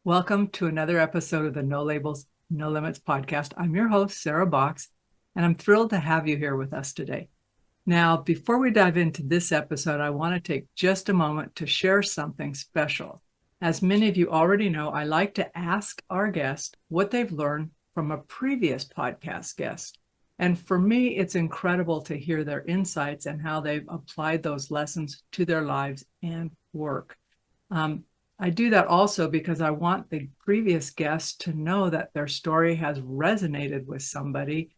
Welcome to another episode of the No Labels, No Limits podcast. I'm your host, Sarah Box, and I'm thrilled to have you here with us today. Now, before we dive into this episode, I want to take just a moment to share something special. As many of you already know, I like to ask our guests what they've learned from a previous podcast guest. And for me, it's incredible to hear their insights and how they've applied those lessons to their lives and work. I do that also because I want the previous guests to know that their story has resonated with somebody,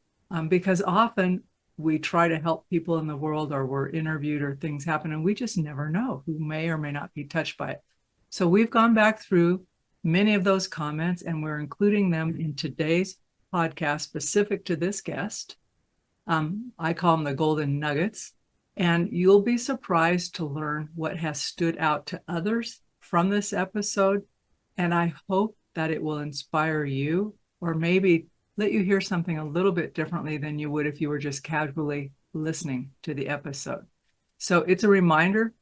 because often we try to help people in the world, or we're interviewed or things happen, and we just never know who may or may not be touched by it. So we've gone back through many of those comments, and we're including them in today's podcast specific to this guest. I call them the golden nuggets, and you'll be surprised to learn what has stood out to others from this episode. And I hope that it will inspire you, or maybe let you hear something a little bit differently than you would if you were just casually listening to the episode. So it's a reminder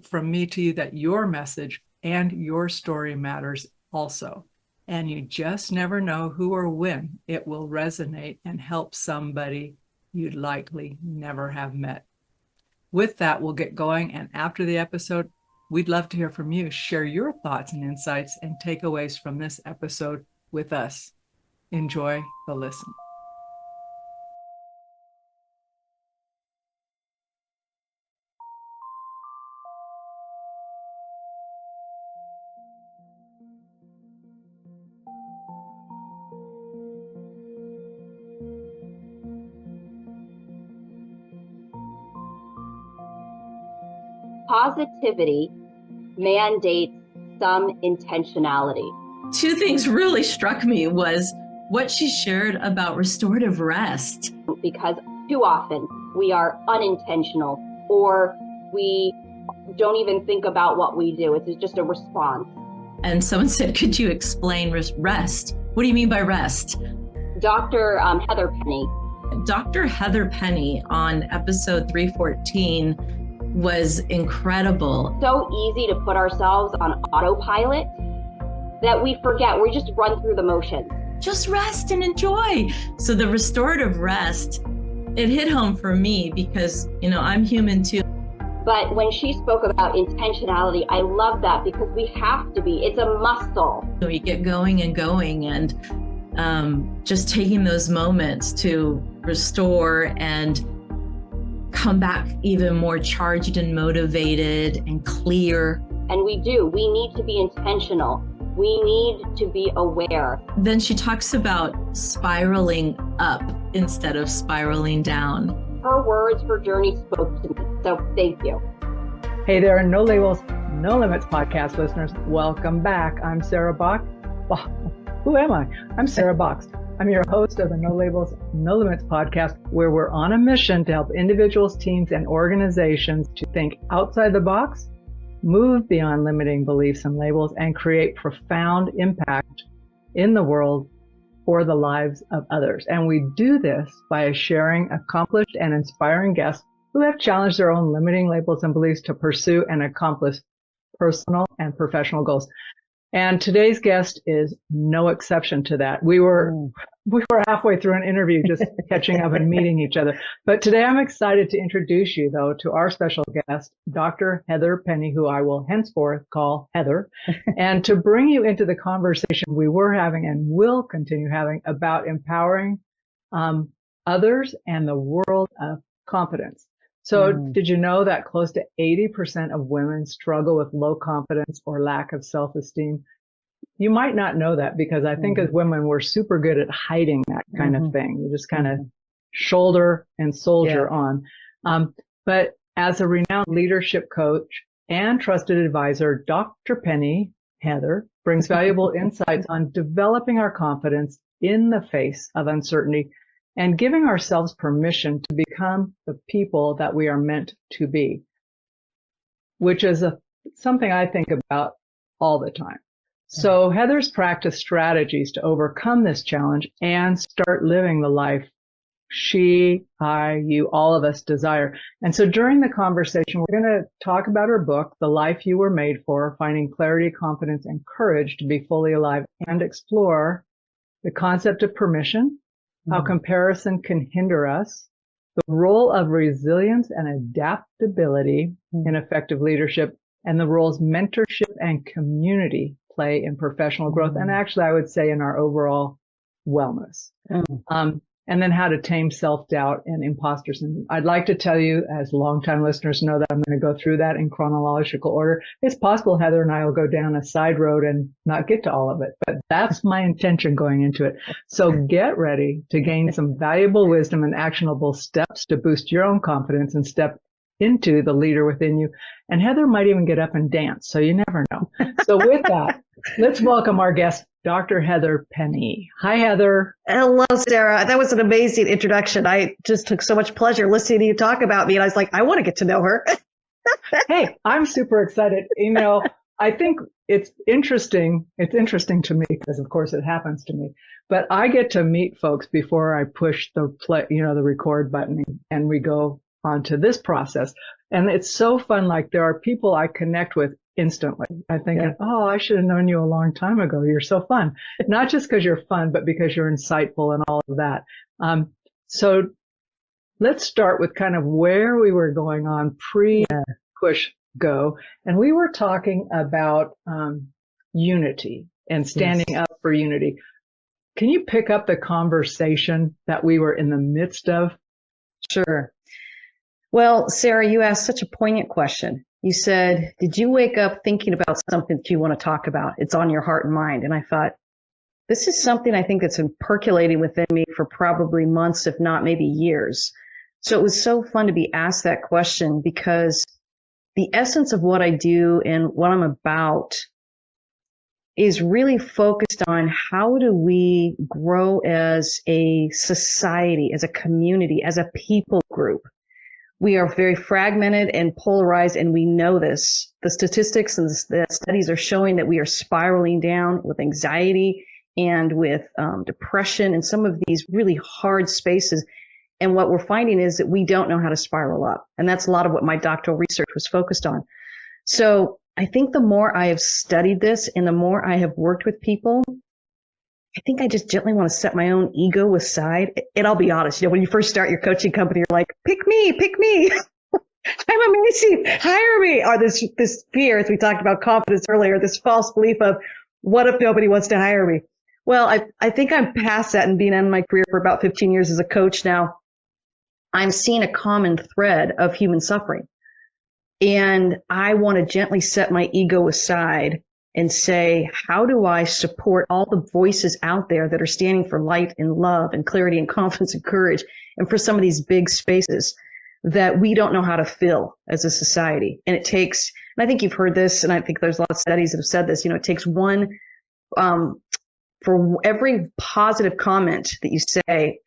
from me to you that your message and your story matters also. And you just never know who or when it will resonate and help somebody you'd likely never have met. With that, we'll get going. And after the episode, we'd love to hear from you. Share your thoughts and insights and takeaways from this episode with us. Enjoy the listen. Positivity mandates some intentionality. Two things really struck me was what she shared about restorative rest. Because too often we are unintentional, or we don't even think about what we do. It's just a response. And someone said, could you explain rest? What do you mean by rest? Dr. Heather Penny. Dr. Heather Penny on episode 314 was incredible. So easy to put ourselves on autopilot that we forget. We just run through the motions. Just rest and enjoy. So the restorative rest, it hit home for me because, I'm human too. But when she spoke about intentionality, I love that because we have to be. It's a muscle. You get going and just taking those moments to restore and come back even more charged and motivated and clear. And we need to be intentional. We need to be aware. Then she talks about spiraling up instead of spiraling down. Her words, her journey spoke to me. So thank you. Hey there, No Labels, No Limits podcast listeners. Welcome back. I'm Sarah Box. Well, who am I? I'm Sarah Box. I'm your host of the No Labels, No Limits podcast, where we're on a mission to help individuals, teams, and organizations to think outside the box, move beyond limiting beliefs and labels, and create profound impact in the world for the lives of others. And we do this by sharing accomplished and inspiring guests who have challenged their own limiting labels and beliefs to pursue and accomplish personal and professional goals. And today's guest is no exception to that. We were halfway through an interview, just catching up and meeting each other. But today I'm excited to introduce you, though, to our special guest, Dr. Heather Penny, who I will henceforth call Heather, and to bring you into the conversation we were having and will continue having about empowering others and the world of confidence. So did you know that close to 80% of women struggle with low confidence or lack of self-esteem? You might not know that because I think as women, we're super good at hiding that kind of thing. You just kind of shoulder and soldier on. But as a renowned leadership coach and trusted advisor, Dr. Penny, Heather, brings valuable insights on developing our confidence in the face of uncertainty and giving ourselves permission to become the people that we are meant to be, which is something I think about all the time. So Heather's practiced strategies to overcome this challenge and start living the life she, I, you, all of us desire. And so during the conversation, we're going to talk about her book, The Life You Were Made For, Finding Clarity, Confidence, and Courage to Be Fully Alive, and explore the concept of permission, how comparison can hinder us, the role of resilience and adaptability in effective leadership, and the roles mentorship and community play in professional growth. And actually, I would say in our overall wellness. And then how to tame self-doubt and imposter syndrome. I'd like to tell you, as longtime listeners know, that I'm going to go through that in chronological order. It's possible Heather and I will go down a side road and not get to all of it, but that's my intention going into it. So get ready to gain some valuable wisdom and actionable steps to boost your own confidence and step into the leader within you. And Heather might even get up and dance, so you never know. So with that, let's welcome our guest, Dr. Heather Penny. Hi, Heather. Hello, Sarah. That was an amazing introduction. I just took so much pleasure listening to you talk about me, and I was like, I want to get to know her. Hey, I'm super excited. You know, I think it's interesting. It's interesting to me because, of course, it happens to me. But I get to meet folks before I push the play, the record button, and we go onto this process. And it's so fun. Like, there are people I connect with instantly. I think, oh, I should have known you a long time ago. You're so fun. Not just because you're fun, but because you're insightful and all of that. So let's start with kind of where we were going on pre-push go. And we were talking about unity and standing up for unity. Can you pick up the conversation that we were in the midst of? Sure. Well, Sarah, you asked such a poignant question. You said, did you wake up thinking about something that you want to talk about? It's on your heart and mind. And I thought, this is something I think that's been percolating within me for probably months, if not maybe years. So it was so fun to be asked that question, because the essence of what I do and what I'm about is really focused on how do we grow as a society, as a community, as a people group. We are very fragmented and polarized, and we know this. The statistics and the studies are showing that we are spiraling down with anxiety and with depression and some of these really hard spaces. And what we're finding is that we don't know how to spiral up. And that's a lot of what my doctoral research was focused on. So I think the more I have studied this and the more I have worked with people, I think I just gently want to set my own ego aside. And I'll be honest, when you first start your coaching company, you're like, pick me. I'm amazing. Hire me. Or this fear, as we talked about confidence earlier, this false belief of what if nobody wants to hire me? Well, I think I'm past that and being in my career for about 15 years as a coach now. I'm seeing a common thread of human suffering. And I want to gently set my ego aside and say, how do I support all the voices out there that are standing for light and love and clarity and confidence and courage, and for some of these big spaces that we don't know how to fill as a society. And it takes, and I think you've heard this, and I think there's a lot of studies that have said this, it takes one, for every positive comment that you say,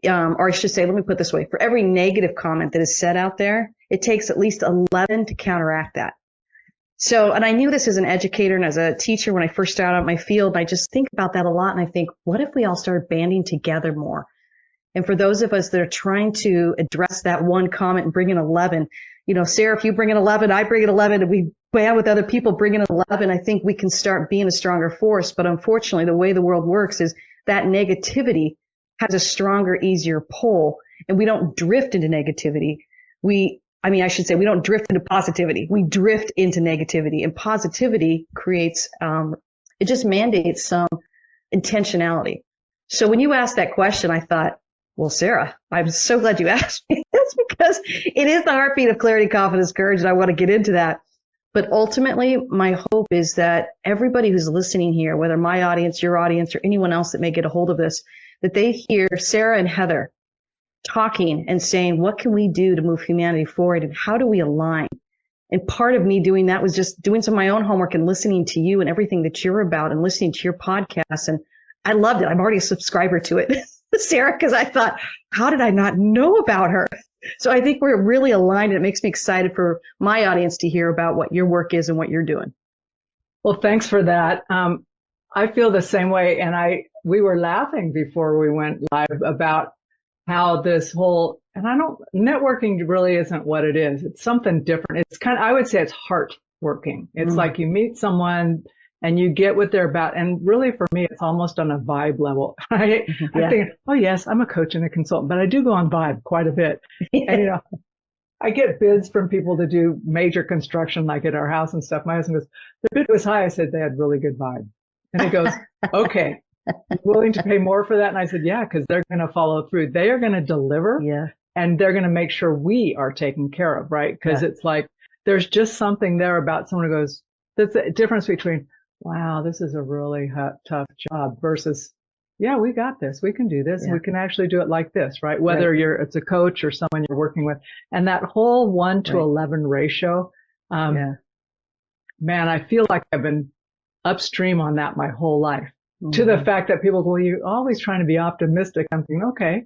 or I should say, let me put it this way, for every negative comment that is said out there, it takes at least 11 to counteract that. So, and I knew this as an educator and as a teacher when I first started out in my field, and I just think about that a lot, and I think, what if we all started banding together more? And for those of us that are trying to address that one comment and bring in 11, Sarah, if you bring in 11, I bring in 11, and we band with other people, bring in 11, I think we can start being a stronger force. But unfortunately, the way the world works is that negativity has a stronger, easier pull, and we don't drift into negativity. We don't drift into positivity. We drift into negativity, and positivity creates, it just mandates some intentionality. So when you asked that question, I thought, well, Sarah, I'm so glad you asked me this, because it is the heartbeat of clarity, confidence, courage, and I want to get into that. But ultimately, my hope is that everybody who's listening here, whether my audience, your audience, or anyone else that may get a hold of this, that they hear Sarah and Heather talking and saying, what can we do to move humanity forward, and how do we align? And part of me doing that was just doing some of my own homework and listening to you and everything that you're about and listening to your podcast. And I loved it. I'm already a subscriber to it, Sarah, because I thought, how did I not know about her? So I think we're really aligned, and it makes me excited for my audience to hear about what your work is and what you're doing. Well, thanks for that. I feel the same way. And we were laughing before we went live about how this whole, and networking really isn't what it is. It's something different. It's I would say it's heart working. It's like you meet someone and you get what they're about. And really for me, it's almost on a vibe level. Right? I'm thinking, oh yes, I'm a coach and a consultant, but I do go on vibe quite a bit. And I get bids from people to do major construction, like at our house and stuff. My husband goes, the bid was high. I said, they had really good vibe. And he goes, okay, willing to pay more for that? And I said, yeah, because they're going to follow through. They are going to deliver. Yeah. And they're going to make sure we are taken care of, right? Because it's like, there's just something there about someone who goes, that's the difference between, wow, this is a really tough job versus, yeah, we got this. We can do this. We can actually do it like this, right? Whether it's a coach or someone you're working with. And that whole 1-to-11 ratio, man, I feel like I've been upstream on that my whole life. To the fact that people go, well, you're always trying to be optimistic. I'm thinking, okay,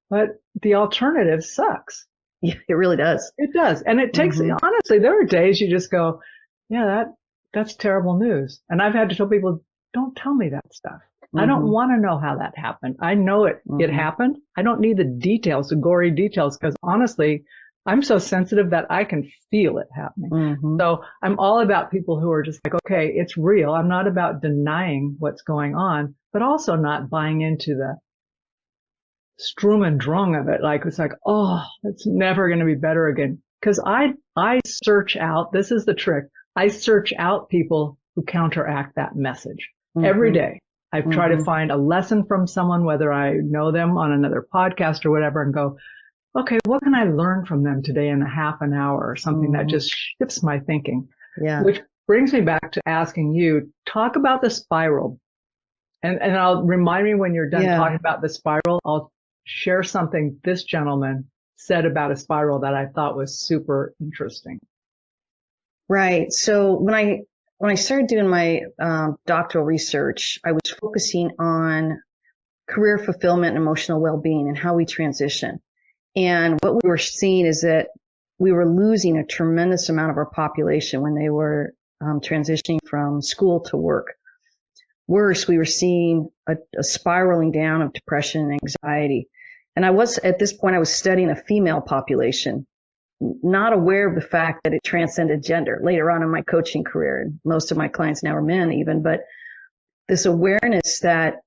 but the alternative sucks. Yeah, it really does. It does. And it takes, honestly, there are days you just go, yeah, that's terrible news. And I've had to tell people, don't tell me that stuff. I don't want to know how that happened. I know it happened. I don't need the details, the gory details, because honestly, I'm so sensitive that I can feel it happening. So I'm all about people who are just like, okay, it's real. I'm not about denying what's going on, but also not buying into the strum and drung of it. Like, it's like, oh, it's never going to be better again. Because I search out, this is the trick. I search out people who counteract that message every day. I try to find a lesson from someone, whether I know them on another podcast or whatever, and go, okay, what can I learn from them today in a half an hour or something that just shifts my thinking? Yeah. Which brings me back to asking you, talk about the spiral. And I'll remind me when you're done talking about the spiral, I'll share something this gentleman said about a spiral that I thought was super interesting. Right. So when I started doing my doctoral research, I was focusing on career fulfillment and emotional well-being and how we transition. And what we were seeing is that we were losing a tremendous amount of our population when they were transitioning from school to work. Worse, we were seeing a spiraling down of depression and anxiety. And at this point, I was studying a female population, not aware of the fact that it transcended gender. Later on in my coaching career, most of my clients now are men even, but this awareness that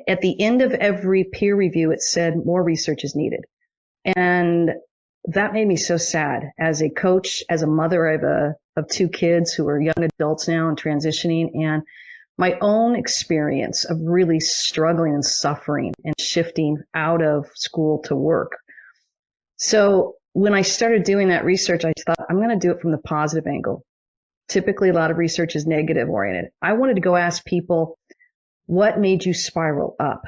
at the end of every peer review, it said more research is needed. And that made me so sad as a coach, as a mother of two kids who are young adults now and transitioning, and my own experience of really struggling and suffering and shifting out of school to work. So when I started doing that research, I thought, I'm going to do it from the positive angle. Typically, a lot of research is negative oriented. I wanted to go ask people, what made you spiral up?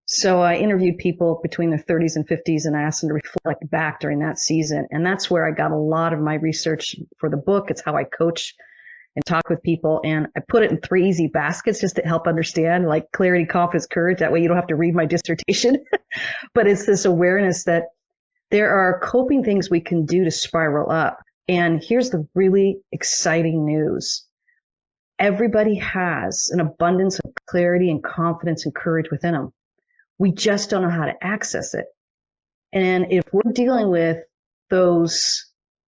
So I interviewed people between their 30s and 50s and I asked them to reflect back during that season. And that's where I got a lot of my research for the book. It's how I coach and talk with people. And I put it in 3 easy baskets just to help understand, like clarity, confidence, courage. That way you don't have to read my dissertation. But it's this awareness that there are coping things we can do to spiral up. And here's the really exciting news. Everybody has an abundance of clarity and confidence and courage within them. We just don't know how to access it. And if we're dealing with those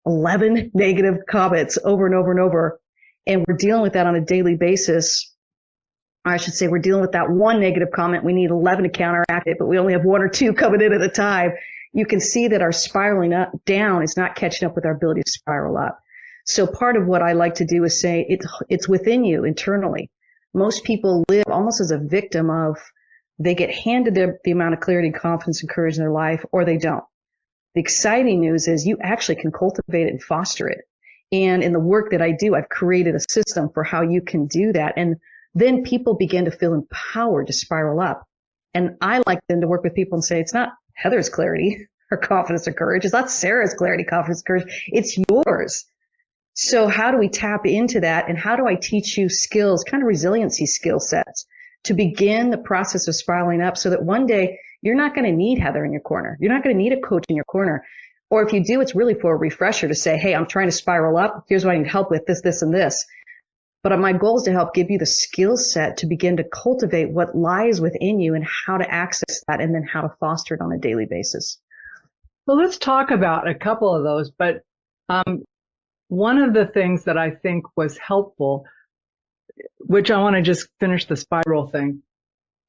11 negative comments over and over and over, and we're dealing with that on a daily basis, or I should say we're dealing with that one negative comment, we need 11 to counteract it, but we only have 1 or 2 coming in at a time, you can see that our spiraling down is not catching up with our ability to spiral up. So part of what I like to do is say it's within you internally. Most people live almost as a victim of, they get handed the amount of clarity, confidence, and courage in their life, or they don't. The exciting news is you actually can cultivate it and foster it. And in the work that I do, I've created a system for how you can do that. And then people begin to feel empowered to spiral up. And I like them to work with people and say, it's not Heather's clarity or confidence or courage. It's not Sarah's clarity, confidence, courage. It's yours. So how do we tap into that? And how do I teach you skills, kind of resiliency skill sets to begin the process of spiraling up so that one day you're not going to need Heather in your corner. You're not going to need a coach in your corner. Or if you do, it's really for a refresher to say, hey, I'm trying to spiral up. Here's what I need help with, this, and this. But my goal is to help give you the skill set to begin to cultivate what lies within you and how to access that and then how to foster it on a daily basis. Well, let's talk about a couple of those. But one of the things that I think was helpful, which I want to just finish the spiral thing.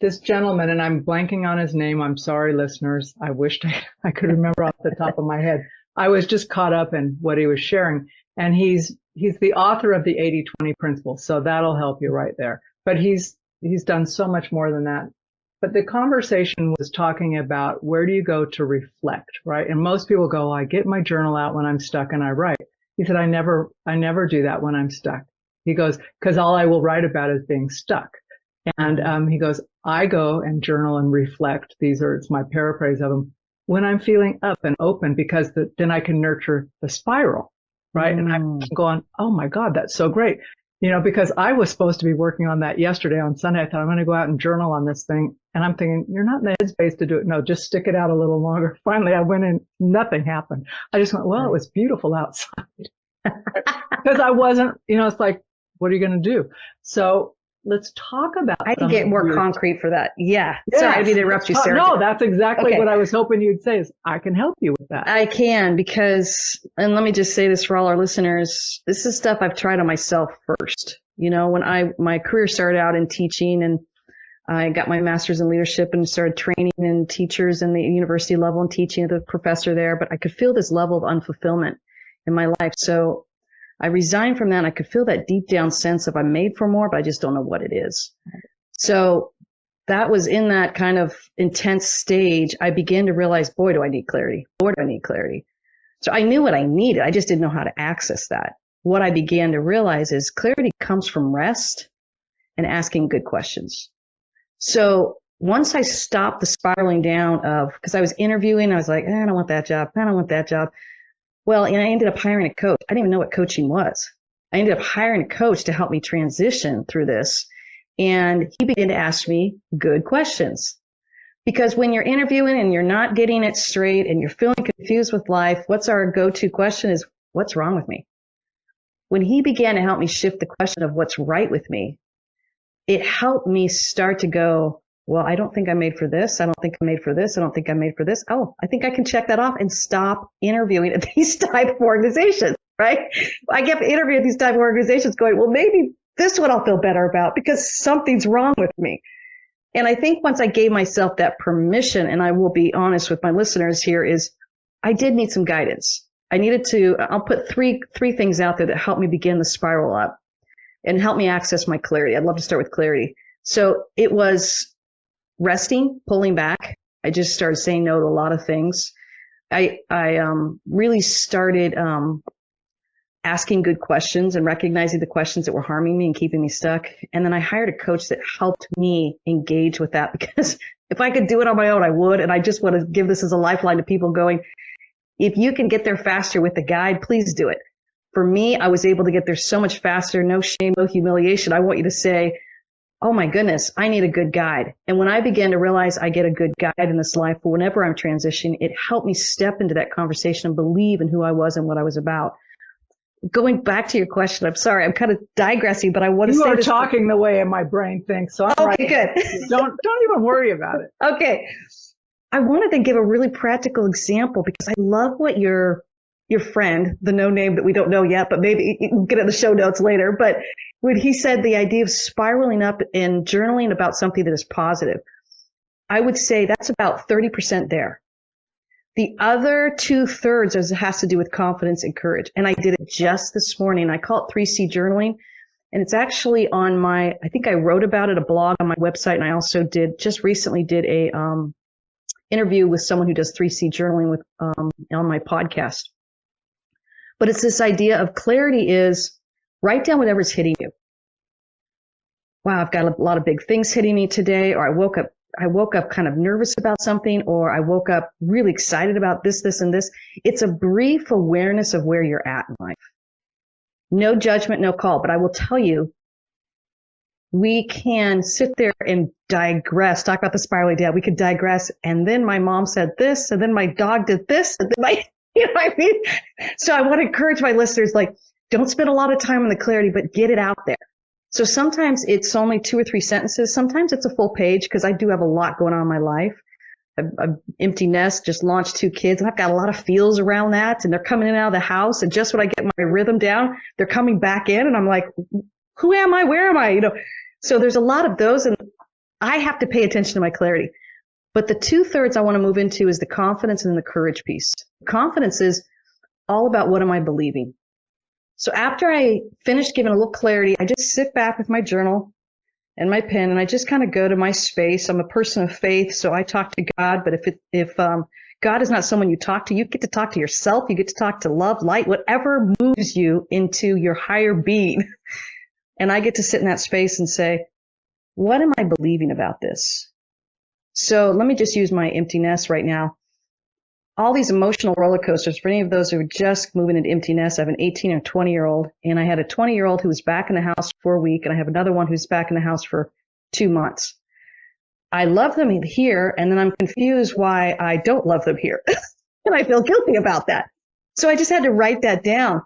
This gentleman, and I'm blanking on his name. I'm sorry, listeners. I wished I could remember off the top of my head. I was just caught up in what he was sharing. And he's the author of the 80-20 principle. So that'll help you right there. But he's done so much more than that. But the conversation was talking about where do you go to reflect, right? And most people go, I get my journal out when I'm stuck and I write. He said, I never do that when I'm stuck. He goes, because all I will write about is being stuck. And he goes, I go and journal and reflect. It's my paraphrase of them, when I'm feeling up and open, because then I can nurture the spiral, right? And I'm going, oh my God, that's so great. Because I was supposed to be working on that yesterday on Sunday. I thought I'm going to go out and journal on this thing. And I'm thinking, you're not in the headspace to do it. No, just stick it out a little longer. Finally, I went in, nothing happened. I just went, well, it was beautiful outside. Because I wasn't, it's like, what are you going to do? So let's talk about. I can get more concrete for that. Yeah. Yes. Sorry, I didn't interrupt you, Sarah. No, that's exactly what I was hoping you'd say is I can help you with that. I can because, and let me just say this for all our listeners, this is stuff I've tried on myself first. When my career started out in teaching and I got my master's in leadership and started training in teachers in the university level and teaching as a professor there, but I could feel this level of unfulfillment in my life. So I resigned from that and I could feel that deep down sense of I'm made for more, but I just don't know what it is. So that was in that kind of intense stage. I began to realize, boy, do I need clarity. Boy, do I need clarity. So I knew what I needed. I just didn't know how to access that. What I began to realize is clarity comes from rest and asking good questions. So once I stopped the spiraling down because I was interviewing, I was like, I don't want that job. I don't want that job. Well, and I ended up hiring a coach. I didn't even know what coaching was. I ended up hiring a coach to help me transition through this. And he began to ask me good questions. Because when you're interviewing and you're not getting it straight and you're feeling confused with life, what's our go-to question is, what's wrong with me? When he began to help me shift the question of what's right with me, it helped me start to go, well, I don't think I'm made for this. I don't think I'm made for this. I don't think I'm made for this. Oh, I think I can check that off and stop interviewing at these type of organizations, right? I get interviewed at these type of organizations going, well, maybe this one I'll feel better about because something's wrong with me. And I think once I gave myself that permission, and I will be honest with my listeners here, is I did need some guidance. I'll put three things out there that helped me begin the spiral up and help me access my clarity. I'd love to start with clarity. So it was resting, pulling back. I just started saying no to a lot of things. I really started asking good questions and recognizing the questions that were harming me and keeping me stuck. And then I hired a coach that helped me engage with that, because if I could do it on my own, I would. And I just want to give this as a lifeline to people going, if you can get there faster with the guide, please do it. For me, I was able to get there so much faster. No shame, no humiliation. I want you to say, oh my goodness, I need a good guide. And when I began to realize I get a good guide in this life, for whenever I'm transitioning, it helped me step into that conversation and believe in who I was and what I was about. Going back to your question, I'm sorry, I'm kind of digressing, but I want to say this. You are talking the way my brain thinks, so I'm okay, right. Good. Don't even worry about it. Okay. I wanted to give a really practical example because I love what your friend, the no name that we don't know yet, but maybe you can get in the show notes later. But when he said the idea of spiraling up and journaling about something that is positive, I would say that's about 30% there. The other 2/3 has to do with confidence and courage. And I did it just this morning. I call it 3C journaling. And it's actually on I think I wrote about it, a blog on my website. And I also just recently did a interview with someone who does 3C journaling on my podcast. But it's this idea of clarity is write down whatever's hitting you. Wow, I've got a lot of big things hitting me today, or I woke up kind of nervous about something, or I woke up really excited about this, and this. It's a brief awareness of where you're at in life. No judgment, no call. But I will tell you, we can sit there and digress, talk about the spiraling down. We could digress. And then my mom said this, and then my dog did this, and then you know what I mean? So I want to encourage my listeners, don't spend a lot of time on the clarity, but get it out there. So sometimes it's only 2 or 3 sentences. Sometimes it's a full page because I do have a lot going on in my life. I've empty nest, just launched 2 kids, and I've got a lot of feels around that, and they're coming in and out of the house, and just when I get my rhythm down, they're coming back in, and I'm like, who am I? Where am I? So there's a lot of those, and I have to pay attention to my clarity. But the 2/3 I want to move into is the confidence and the courage piece. Confidence is all about what am I believing? So after I finished giving a little clarity, I just sit back with my journal and my pen, and I just kind of go to my space. I'm a person of faith, so I talk to God. But if God is not someone you talk to, you get to talk to yourself. You get to talk to love, light, whatever moves you into your higher being. And I get to sit in that space and say, what am I believing about this? So let me just use my empty nest right now. All these emotional roller coasters, for any of those who are just moving into empty nest, I have an 18 or 20-year-old, and I had a 20-year-old who was back in the house for a week, and I have another one who's back in the house for 2 months. I love them here, and then I'm confused why I don't love them here. And I feel guilty about that. So I just had to write that down.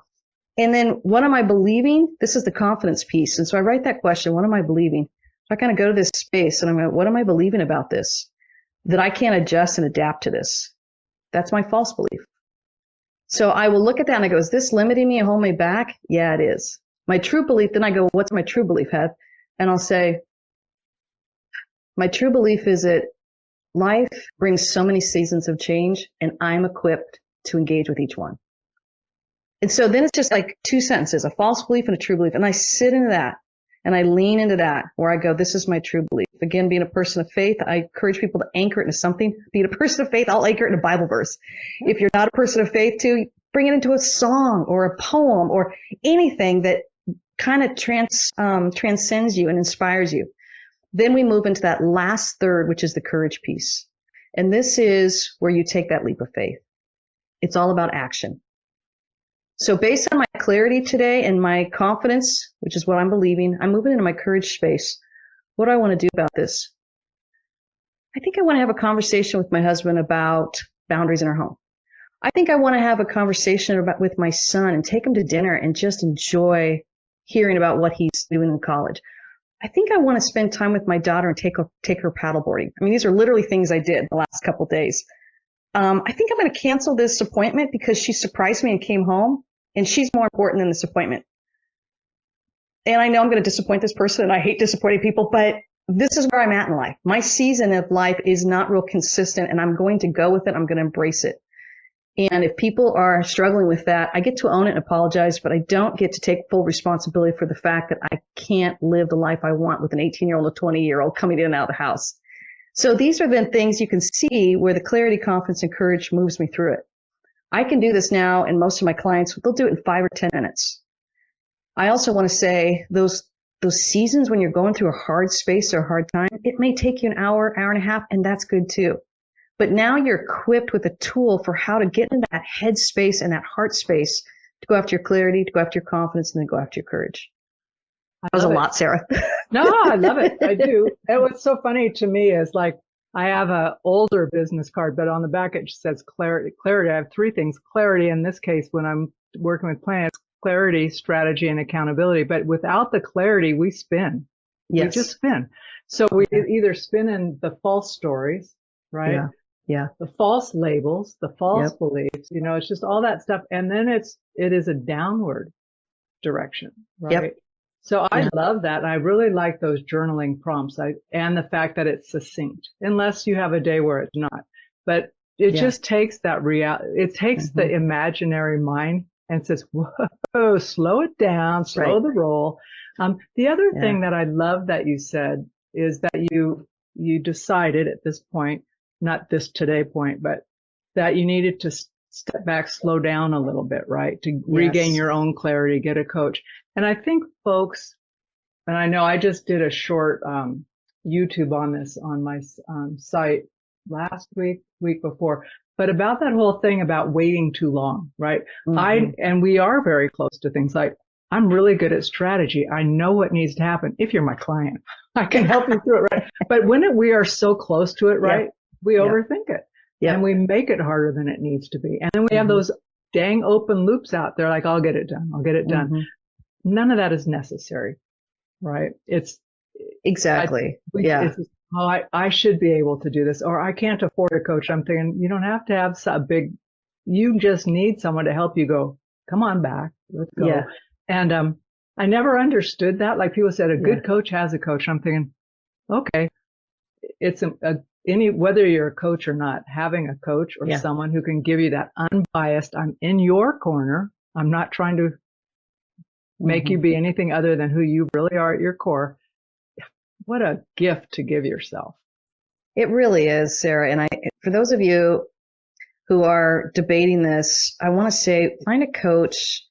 And then what am I believing? This is the confidence piece. And so I write that question, what am I believing? So I kind of go to this space, and I'm like, what am I believing about this? That I can't adjust and adapt to this. That's my false belief. So I will look at that and I go, is this limiting me and holding me back? Yeah, it is. My true belief, then I go, what's my true belief, Heath? And I'll say, my true belief is that life brings so many seasons of change, and I'm equipped to engage with each one. And so then it's just like 2 sentences, a false belief and a true belief. And I sit into that and I lean into that where I go, this is my true belief. Again, being a person of faith, I encourage people to anchor it into something. Being a person of faith, I'll anchor it in a Bible verse. If you're not a person of faith too, bring it into a song or a poem or anything that kind of transcends you and inspires you. Then we move into that last third, which is the courage piece. And this is where you take that leap of faith. It's all about action. So based on my clarity today and my confidence, which is what I'm believing, I'm moving into my courage space. What do I want to do about this? I think I want to have a conversation with my husband about boundaries in our home. I think I want to have a conversation with my son and take him to dinner and just enjoy hearing about what he's doing in college. I think I want to spend time with my daughter and take her paddleboarding. I mean, these are literally things I did the last couple of days. I think I'm going to cancel this appointment because she surprised me and came home, and she's more important than this appointment. And I know I'm going to disappoint this person, and I hate disappointing people, but this is where I'm at in life. My season of life is not real consistent, and I'm going to go with it. I'm going to embrace it. And if people are struggling with that, I get to own it and apologize, but I don't get to take full responsibility for the fact that I can't live the life I want with an 18-year-old or 20-year-old coming in and out of the house. So these are then things you can see where the clarity, confidence, and courage moves me through it. I can do this now, and most of my clients, they'll do it in 5 or 10 minutes. I also want to say those seasons when you're going through a hard space or a hard time, it may take you an hour, hour and a half, and that's good too. But now you're equipped with a tool for how to get into that head space and that heart space to go after your clarity, to go after your confidence, and then go after your courage. That was a lot, Sarah. No, I love it. I do. And what's so funny to me is like I have an older business card, but on the back it just says clarity. Clarity. I have 3 things. Clarity in this case when I'm working with clients, clarity, strategy, and accountability. But without the clarity, we spin. Yes. We just spin. So we either spin in the false stories, right? Yeah. The false labels, the false beliefs, it's just all that stuff. And then it is a downward direction, right? Yep. So I love that. And I really like those journaling prompts and the fact that it's succinct, unless you have a day where it's not. But it just takes that it takes the imaginary mind and says, whoa, slow it down, slow the roll. The other thing that I love that you said is that you decided at this point, not this today point, but that you needed to step back, slow down a little bit, right? To regain your own clarity, get a coach. And I think folks, and I know I just did a short YouTube on this on my site last week before, but about that whole thing about waiting too long, right? And we are very close to things like, I'm really good at strategy. I know what needs to happen. If you're my client, I can help you through it, right? But when we are so close to it, right? We overthink it and we make it harder than it needs to be. And then we have those dang open loops out there like, I'll get it done. I'll get it done. None of that is necessary. right? It's Exactly. Yeah. It's, oh, I should be able to do this, or I can't afford a coach. I'm thinking you don't have to have a big, you just need someone to help you go, come on back, let's go. Yeah. And I never understood that. Like people said, a Yeah. good coach has a coach. I'm thinking, okay, it's whether you're a coach or not, having a coach or Yeah. someone who can give you that unbiased, I'm in your corner. I'm not trying to make you be anything other than who you really are at your core. What a gift to give yourself. It really is, Sarah. And for those of you who are debating this, I want to say find a coach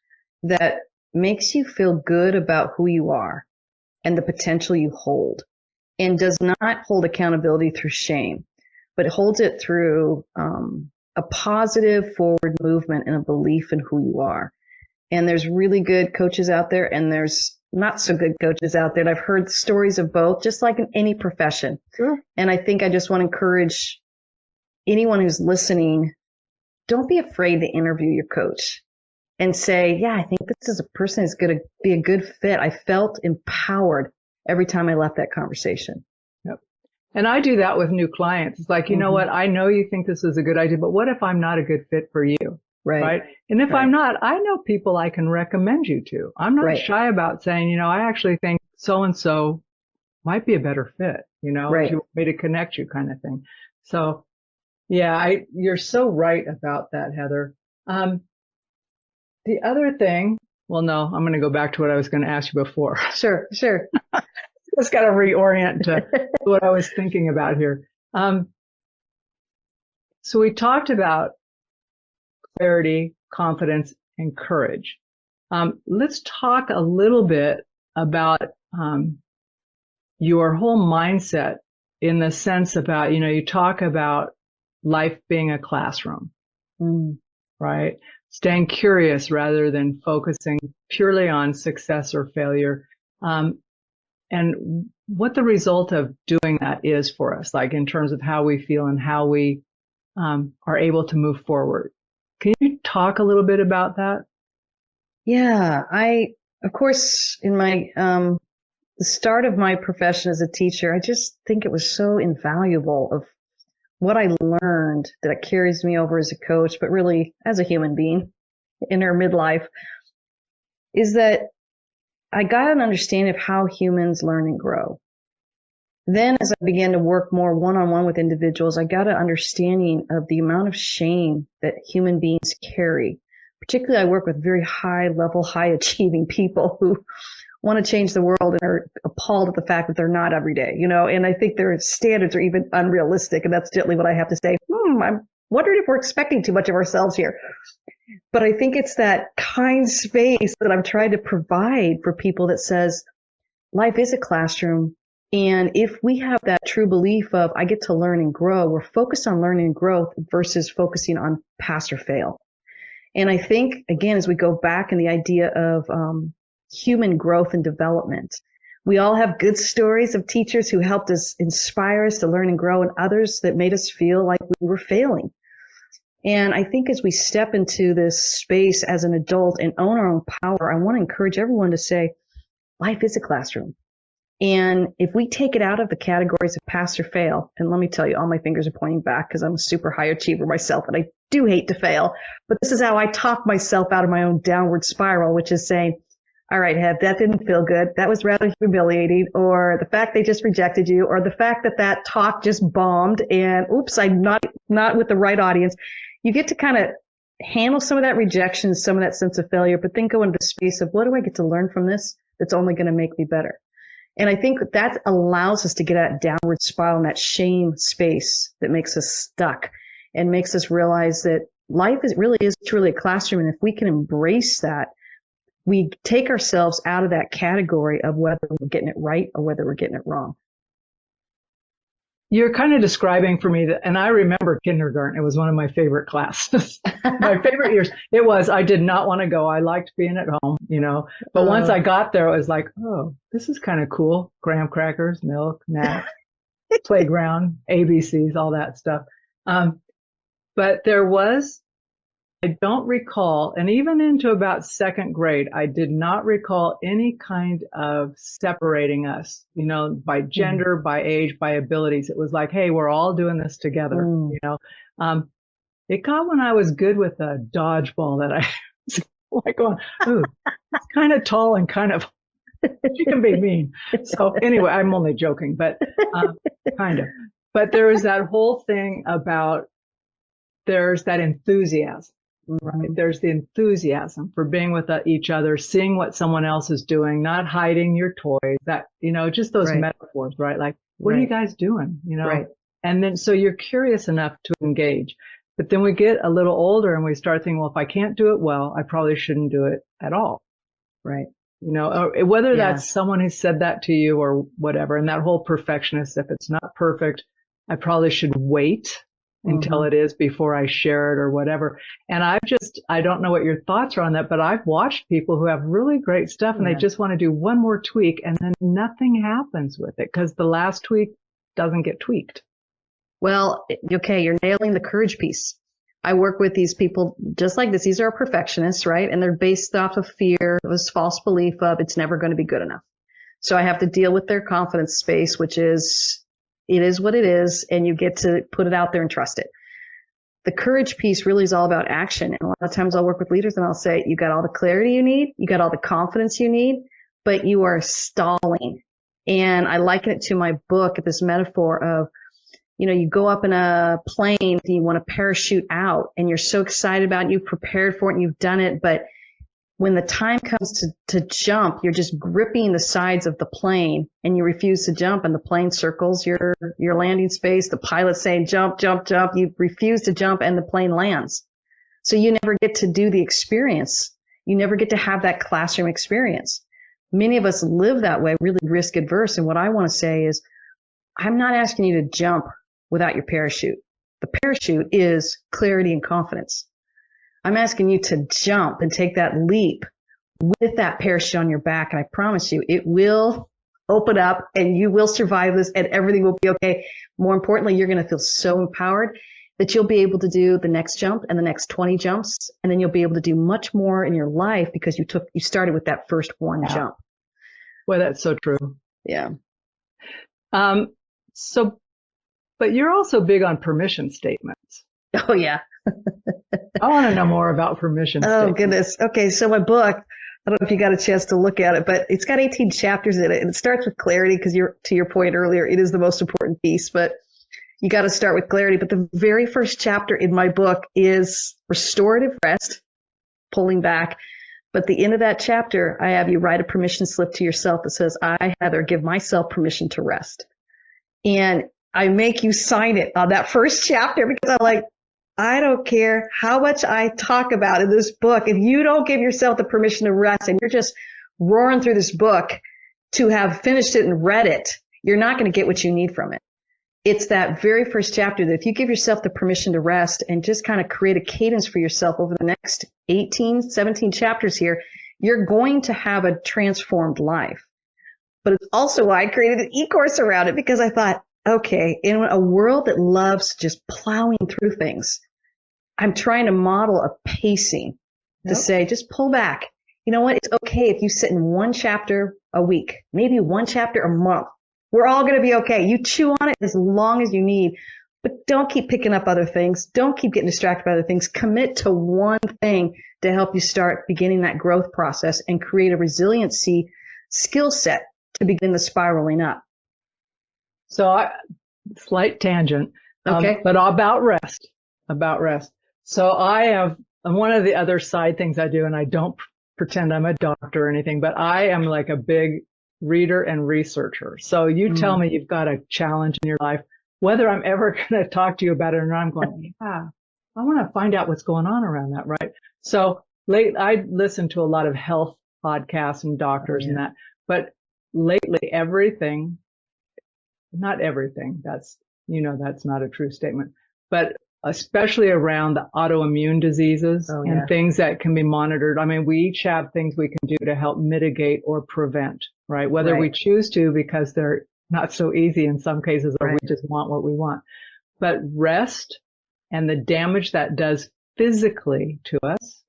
that makes you feel good about who you are and the potential you hold, and does not hold accountability through shame, but holds it through a positive forward movement and a belief in who you are. And there's really good coaches out there, and there's not so good coaches out there. And I've heard stories of both, just like in any profession. Sure. And I think I just want to encourage anyone who's listening, don't be afraid to interview your coach and say, yeah, I think this is a person who's going to be a good fit. I felt empowered every time I left that conversation. Yep. And I do that with new clients. It's like, you know what? I know you think this is a good idea, but what if I'm not a good fit for you? Right. And if I'm not, I know people I can recommend you to. I'm not shy about saying, you know, I actually think so-and-so might be a better fit, you know, if you want me to connect you kind of thing. So yeah, you're so right about that, Heather. The other thing, well, no, I'm going to go back to what I was going to ask you before. Sure. Just got to reorient to what I was thinking about here. So we talked about clarity, confidence, and courage. Let's talk a little bit about your whole mindset in the sense about, you know, you talk about life being a classroom, right? Staying curious rather than focusing purely on success or failure. And what the result of doing that is for us, like in terms of how we feel and how we are able to move forward. Can you talk a little bit about that? Yeah, of course, in my, the start of my profession as a teacher, I just think it was so invaluable of what I learned that carries me over as a coach, but really as a human being in her midlife, is that I got an understanding of how humans learn and grow. Then as I began to work more one-on-one with individuals, I got an understanding of the amount of shame that human beings carry. Particularly, I work with very high-level, high-achieving people who want to change the world and are appalled at the fact that they're not every day, you know, and I think their standards are even unrealistic. And that's gently what I have to say. I'm wondering if we're expecting too much of ourselves here. But I think it's that kind space that I'm trying to provide for people that says life is a classroom. And if we have that true belief of I get to learn and grow, we're focused on learning and growth versus focusing on pass or fail. And I think, again, as we go back in the idea of human growth and development, we all have good stories of teachers who helped us, inspire us to learn and grow, and others that made us feel like we were failing. And I think as we step into this space as an adult and own our own power, I want to encourage everyone to say, life is a classroom. And if we take it out of the categories of pass or fail, and let me tell you, all my fingers are pointing back because I'm a super high achiever myself and I do hate to fail, but this is how I talk myself out of my own downward spiral, which is saying, all right, Hev, that didn't feel good. That was rather humiliating, or the fact they just rejected you, or the fact that that talk just bombed and oops, I'm not with the right audience. You get to kind of handle some of that rejection, some of that sense of failure, but then go into the space of what do I get to learn from this that's only going to make me better? And I think that allows us to get that downward spiral and that shame space that makes us stuck and makes us realize that life really is truly a classroom. And if we can embrace that, we take ourselves out of that category of whether we're getting it right or whether we're getting it wrong. You're kind of describing for me that, and I remember kindergarten. It was one of my favorite classes. My favorite years. It was, I did not want to go. I liked being at home, you know, but once I got there, it was like, oh, this is kind of cool. Graham crackers, milk, nap, playground, ABCs, all that stuff. But there was I don't recall, and even into about second grade, I did not recall any kind of separating us, by gender, by age, by abilities. It was like, hey, we're all doing this together, It got when I was good with a dodgeball that I was like going, ooh, it's kind of tall and kind of, she can be mean. So anyway, I'm only joking, but kind of. But there was that whole thing about there's that enthusiasm, right? There's the enthusiasm for being with each other, seeing what someone else is doing, not hiding your toys, that, just those metaphors, right? Like, what are you guys doing? Right. And then, so you're curious enough to engage. But then we get a little older and we start thinking, well, if I can't do it well, I probably shouldn't do it at all. Right. Whether that's someone who said that to you or whatever. And that whole perfectionist, if it's not perfect, I probably should wait until it is before I share it or whatever. And I don't know what your thoughts are on that, but I've watched people who have really great stuff and they just want to do one more tweak and then nothing happens with it because the last tweak doesn't get tweaked. Well, okay, you're nailing the courage piece. I work with these people just like this. These are perfectionists, right? And they're based off of fear, this false belief of it's never going to be good enough. So I have to deal with their confidence space, which is, it is what it is, and you get to put it out there and trust it. The courage piece really is all about action. And a lot of times I'll work with leaders and I'll say, you got all the clarity you need, you got all the confidence you need, but you are stalling. And I liken it to my book, this metaphor of, you go up in a plane and you want to parachute out and you're so excited about it, you've prepared for it and you've done it. But when the time comes to jump, you're just gripping the sides of the plane and you refuse to jump and the plane circles your landing space. The pilot's saying, jump, jump, jump. You refuse to jump and the plane lands. So you never get to do the experience. You never get to have that classroom experience. Many of us live that way, really risk adverse. And what I want to say is, I'm not asking you to jump without your parachute. The parachute is clarity and confidence. I'm asking you to jump and take that leap with that parachute on your back. And I promise you, it will open up and you will survive this and everything will be okay. More importantly, you're going to feel so empowered that you'll be able to do the next jump and the next 20 jumps. And then you'll be able to do much more in your life because you started with that first one jump. Well, that's so true. Yeah. But you're also big on permission statements. Oh, yeah. I want to know more about permission statements. Oh, goodness. Okay, so my book, I don't know if you got a chance to look at it, but it's got 18 chapters in it. And it starts with clarity because to your point earlier, it is the most important piece. But you got to start with clarity. But the very first chapter in my book is restorative rest, pulling back. But at the end of that chapter, I have you write a permission slip to yourself that says, I, Heather, give myself permission to rest. And I make you sign it on that first chapter because I'm like, I don't care how much I talk about in this book. If you don't give yourself the permission to rest and you're just roaring through this book to have finished it and read it, you're not going to get what you need from it. It's that very first chapter that if you give yourself the permission to rest and just kind of create a cadence for yourself over the next 18, 17 chapters here, you're going to have a transformed life. But it's also why I created an e-course around it because I thought, okay, in a world that loves just plowing through things, I'm trying to model a pacing to say, just pull back. You know what? It's okay if you sit in one chapter a week, maybe one chapter a month. We're all going to be okay. You chew on it as long as you need, but don't keep picking up other things. Don't keep getting distracted by other things. Commit to one thing to help you start beginning that growth process and create a resiliency skill set to begin the spiraling up. So slight tangent, okay. But about rest. So I have one of the other side things I do, and I don't pretend I'm a doctor or anything, but I am like a big reader and researcher. So you tell me you've got a challenge in your life, whether I'm ever going to talk to you about it or not, I'm going, I want to find out what's going on around that, right? So I listen to a lot of health podcasts and doctors and that, but lately not everything, that's not a true statement, but especially around the autoimmune diseases and things that can be monitored. I mean, we each have things we can do to help mitigate or prevent, right? Whether we choose to because they're not so easy in some cases, or we just want what we want. But rest and the damage that does physically to us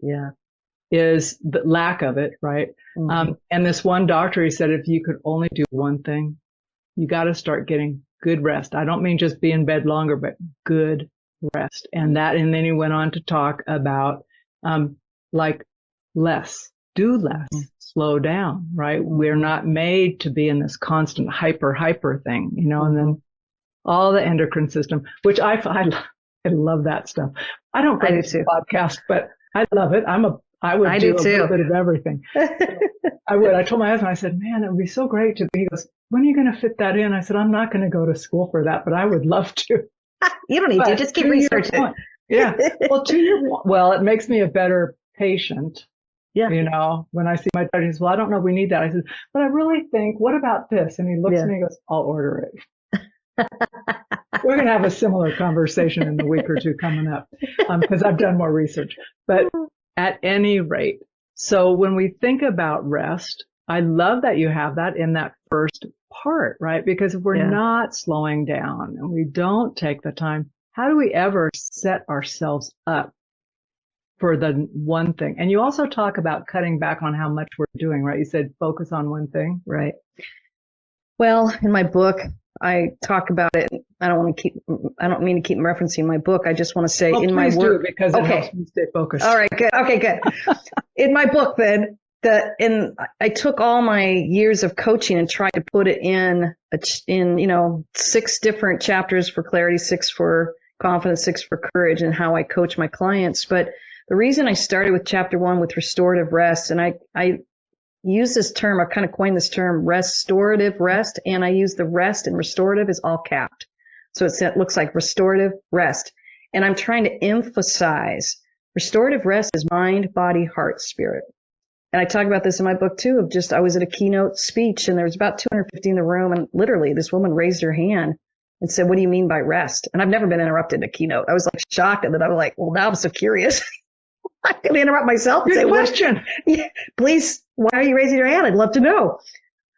is the lack of it, right? And this one doctor, he said, if you could only do one thing, you got to start getting good rest. I don't mean just be in bed longer, but good rest. And then he went on to talk about, like less, do less, slow down, right? We're not made to be in this constant hyper thing, you know, and then all the endocrine system, which I love that stuff. I don't go to the podcast, but I love it. I would do a little bit of everything. I would. I told my husband, I said, man, it would be so great to be. He goes, when are you going to fit that in? I said, I'm not going to go to school for that, but I would love to. You don't need to. Just keep researching. Yeah. Well, it makes me a better patient. Yeah. You know, when I see my doctor, he says, well, I don't know if we need that. I said, but I really think, what about this? And he looks at me and goes, I'll order it. We're going to have a similar conversation in the week or two coming up because I've done more research. But at any rate, so when we think about rest, I love that you have that in that first part, right? Because if we're not slowing down and we don't take the time, how do we ever set ourselves up for the one thing? And you also talk about cutting back on how much we're doing, right? You said focus on one thing. Right. Well, in my book, I talk about it. I don't mean to keep referencing my book. I just want to say in my work, do it because it helps me stay focused. All right, good. Okay, good. In my book, then, I took all my years of coaching and tried to put it in 6 different chapters for clarity, 6 for confidence, 6 for courage, and how I coach my clients. But the reason I started with chapter 1 with restorative rest, and I use this term, I kind of coined this term, restorative rest, and I use the rest and restorative is all capped. So it looks like restorative rest. And I'm trying to emphasize restorative rest is mind, body, heart, spirit. And I talk about this in my book too, I was at a keynote speech and there was about 250 in the room, and literally this woman raised her hand and said, what do you mean by rest? And I've never been interrupted in a keynote. I was like shocked, and then I was like, well, now I'm so curious. I'm going to interrupt myself and say, question. Please, why are you raising your hand? I'd love to know.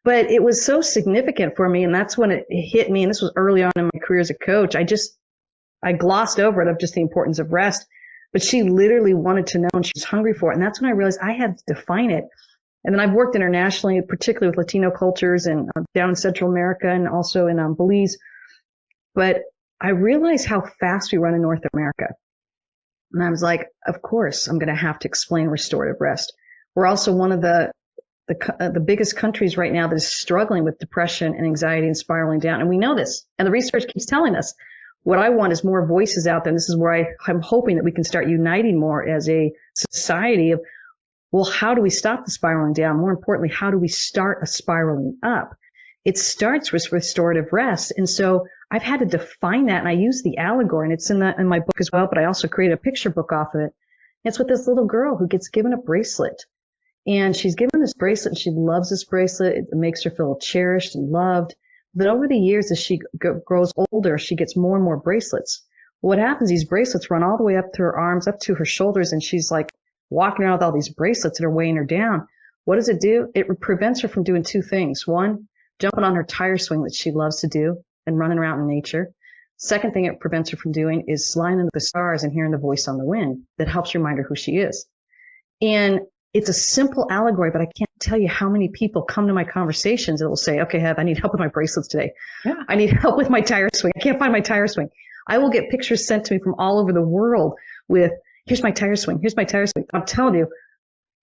But it was so significant for me, and that's when it hit me. And this was early on in my career as a coach. I glossed over it of just the importance of rest. But she literally wanted to know, and she was hungry for it. And that's when I realized I had to define it. And then I've worked internationally, particularly with Latino cultures and down in Central America and also in Belize. But I realized how fast we run in North America. And I was like, of course, I'm going to have to explain restorative rest. We're also one of the biggest countries right now that is struggling with depression and anxiety and spiraling down. And we know this. And the research keeps telling us. What I want is more voices out there. And this is where I'm hoping that we can start uniting more as a society of, well, how do we stop the spiraling down? More importantly, how do we start a spiraling up? It starts with restorative rest. And so I've had to define that, and I use the allegory, and it's in my book as well, but I also created a picture book off of it. It's with this little girl who gets given a bracelet. And she's given this bracelet, and she loves this bracelet. It makes her feel cherished and loved. But over the years, as she grows older, she gets more and more bracelets. What happens, these bracelets run all the way up to her arms, up to her shoulders, and she's like walking around with all these bracelets that are weighing her down. What does it do? It prevents her from doing 2 things. 1, jumping on her tire swing that she loves to do and running around in nature. Second thing it prevents her from doing is flying into the stars and hearing the voice on the wind that helps remind her who she is. And it's a simple allegory, but I can't tell you how many people come to my conversations that will say, okay, Heath, I need help with my bracelets today. Yeah. I need help with my tire swing. I can't find my tire swing. I will get pictures sent to me from all over the world with, here's my tire swing. Here's my tire swing. I'm telling you,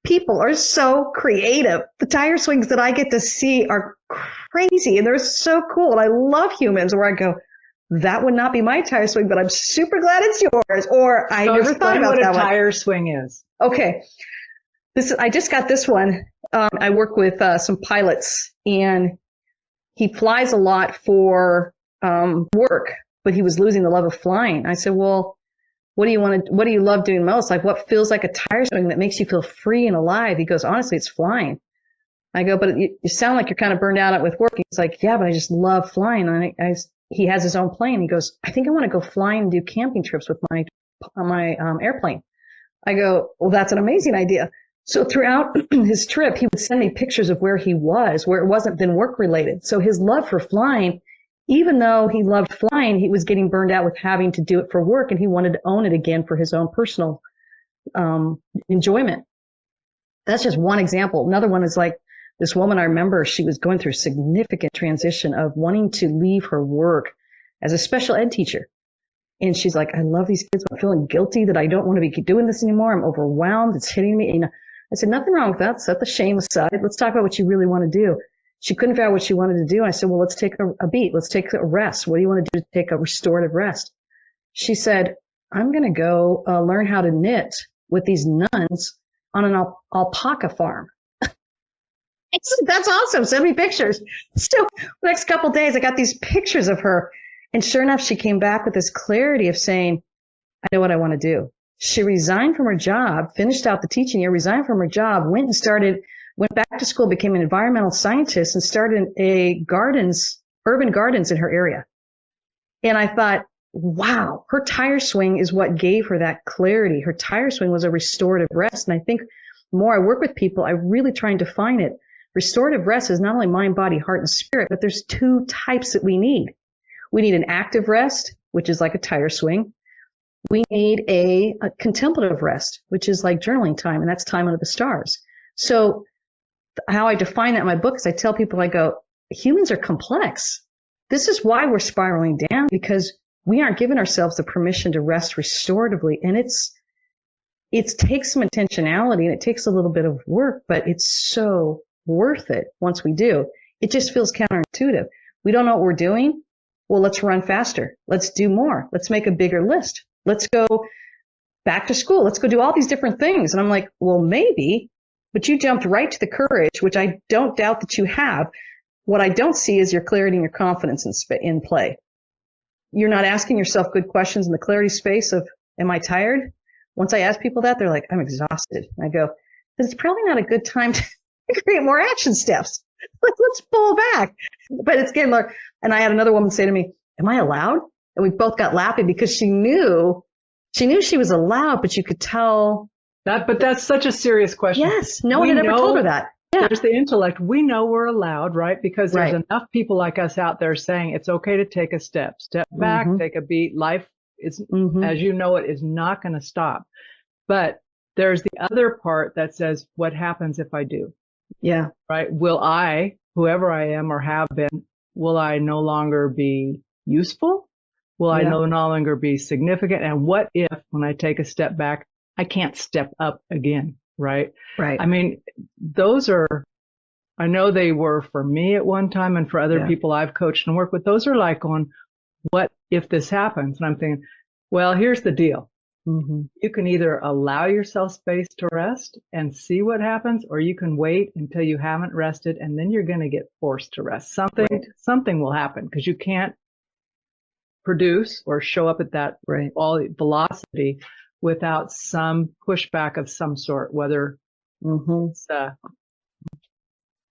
people are so creative. The tire swings that I get to see are crazy, and they're so cool. And I love humans where I go, that would not be my tire swing, but I'm super glad it's yours. Or I never thought about that one. What a tire swing is. Okay. I just got this one. I work with some pilots, and he flies a lot for work, but he was losing the love of flying. I said, well, what do you love doing most? Like, what feels like a tire swing that makes you feel free and alive? He goes, honestly, it's flying. I go, but you sound like you're kind of burned out with work. He's like, yeah, but I just love flying. And he has his own plane. He goes, I think I want to go flying and do camping trips with my airplane. I go, well, that's an amazing idea. So throughout his trip, he would send me pictures of where he was, where it wasn't been work related. So his love for flying, even though he loved flying, he was getting burned out with having to do it for work, and he wanted to own it again for his own personal enjoyment. That's just one example. Another one is like this woman, I remember she was going through a significant transition of wanting to leave her work as a special ed teacher. And she's like, I love these kids, but I'm feeling guilty that I don't want to be doing this anymore. I'm overwhelmed. It's hitting me. And I said, nothing wrong with that. Set the shame aside. Let's talk about what you really want to do. She couldn't figure out what she wanted to do. And I said, well, let's take a beat. Let's take a rest. What do you want to do to take a restorative rest? She said, I'm going to go learn how to knit with these nuns on an alpaca farm. I said, that's awesome. Send me pictures. Still, the next couple of days, I got these pictures of her. And sure enough, she came back with this clarity of saying, I know what I want to do. She resigned from her job, finished out the teaching year, resigned from her job, went back to school, became an environmental scientist, and started urban gardens in her area. And I thought, wow, her tire swing is what gave her that clarity. Her tire swing was a restorative rest. And I think the more I work with people, I really try and define it. Restorative rest is not only mind, body, heart, and spirit, but there's two types that we need. We need an active rest, which is like a tire swing. We need a contemplative rest, which is like journaling time, and that's time under the stars. So how I define that in my book is I tell people, I go, humans are complex. This is why we're spiraling down, because we aren't giving ourselves the permission to rest restoratively. And it takes some intentionality and it takes a little bit of work, but it's so worth it once we do. It just feels counterintuitive. We don't know what we're doing. Well, let's run faster. Let's do more. Let's make a bigger list. Let's go back to school. Let's go do all these different things. And I'm like, well, maybe, but you jumped right to the courage, which I don't doubt that you have. What I don't see is your clarity and your confidence in play. You're not asking yourself good questions in the clarity space of, am I tired? Once I ask people that, they're like, I'm exhausted. And I go, it's probably not a good time to create more action steps. Let's pull back. But it's getting like, and I had another woman say to me, am I allowed? And we both got laughing because she knew she was allowed, but you could tell. But that's such a serious question. Yes. No one had ever told her that. Yeah. There's the intellect. We know we're allowed, right? Because there's enough people like us out there saying it's okay to take a step back, take a beat. Life is, as you know it, is not going to stop. But there's the other part that says, what happens if I do? Yeah. Right. Will I, whoever I am or have been, will I no longer be useful? Will I no longer be significant? And what if, when I take a step back, I can't step up again? Right. Right. I mean, those are, I know they were for me at one time and for other people I've coached and worked with. Those are like on what if this happens? And I'm thinking, well, here's the deal. You can either allow yourself space to rest and see what happens, or you can wait until you haven't rested, and then you're going to get forced to rest. Something will happen because you can't produce or show up at that all velocity without some pushback of some sort, whether it's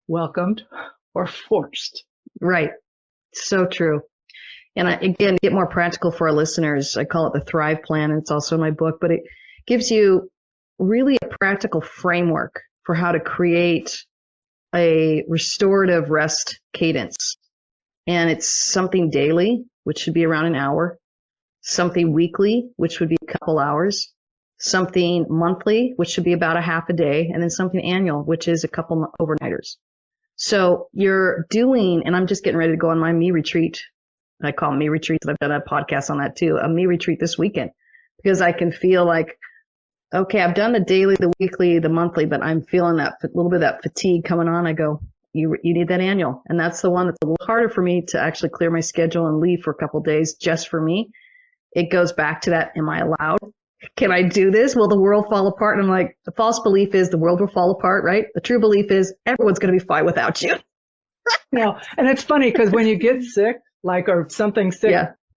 welcomed or forced. Right. So true. And again, to get more practical for our listeners, I call it the Thrive Plan, and it's also in my book, but it gives you really a practical framework for how to create a restorative rest cadence. And it's something daily, which should be around an hour, something weekly, which would be a couple hours, something monthly, which should be about a half a day, and then something annual, which is a couple overnighters. So you're doing, and I'm just getting ready to go on my me retreat. I call them me retreats. I've done a podcast on that too, a me retreat this weekend, because I can feel like, okay, I've done the daily, the weekly, the monthly, but I'm feeling that little bit of that fatigue coming on. I go, you need that annual. And that's the one that's a little harder for me to actually clear my schedule and leave for a couple of days just for me. It goes back to that. Am I allowed? Can I do this? Will the world fall apart? And I'm like, the false belief is the world will fall apart, right? The true belief is everyone's going to be fine without you. And it's funny because when you get sick, or something sick,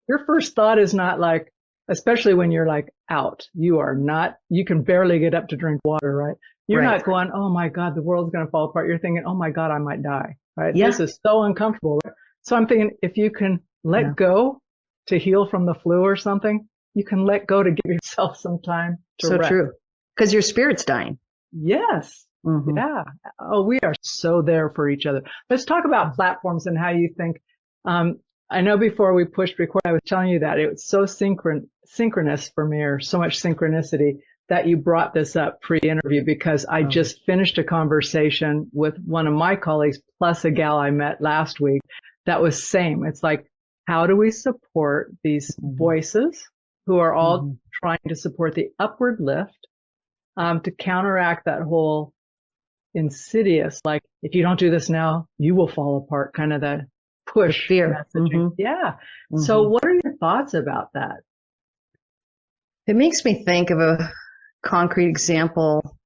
your first thought is not like, especially when you're like out, you can barely get up to drink water, right? You're not going, oh my God, the world's going to fall apart. You're thinking, oh my God, I might die, right? This is so uncomfortable. Right? So I'm thinking, if you can let go to heal from the flu or something, you can let go to give yourself some time to rest. So true. Because your spirit's dying. Yes. Yeah. Oh, we are so there for each other. Let's talk about platforms and how you think, I know before we pushed record, I was telling you that it was so synchronous for me, or so much synchronicity, that you brought this up pre-interview because I just finished a conversation with one of my colleagues plus a gal I met last week that was same. It's like, how do we support these voices who are all trying to support the upward lift to counteract that whole insidious, like, if you don't do this now, you will fall apart, kind of the push fear. messaging. Yeah. So what are your thoughts about that? It makes me think of a concrete example.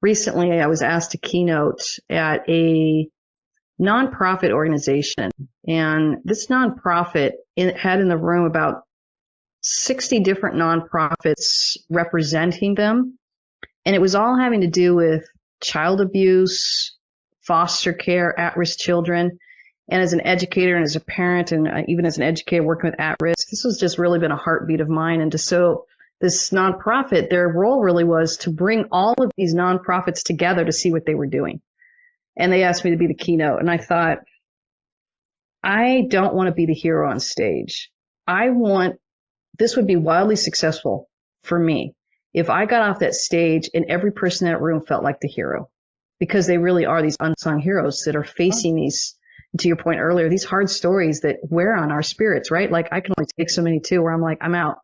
Recently, I was asked to keynote at a nonprofit organization, and this nonprofit had in the room about 60 different nonprofits representing them, and it was all having to do with child abuse, foster care, at-risk children. And as an educator and as a parent and even as an educator working with at-risk, this has just really been a heartbeat of mine. And so this nonprofit, their role really was to bring all of these nonprofits together to see what they were doing. And they asked me to be the keynote. And I thought, I don't want to be the hero on stage. This would be wildly successful for me if I got off that stage and every person in that room felt like the hero, because they really are these unsung heroes that are facing these, to your point earlier, these hard stories that wear on our spirits, right? Like I can only take so many too, where I'm like, I'm out.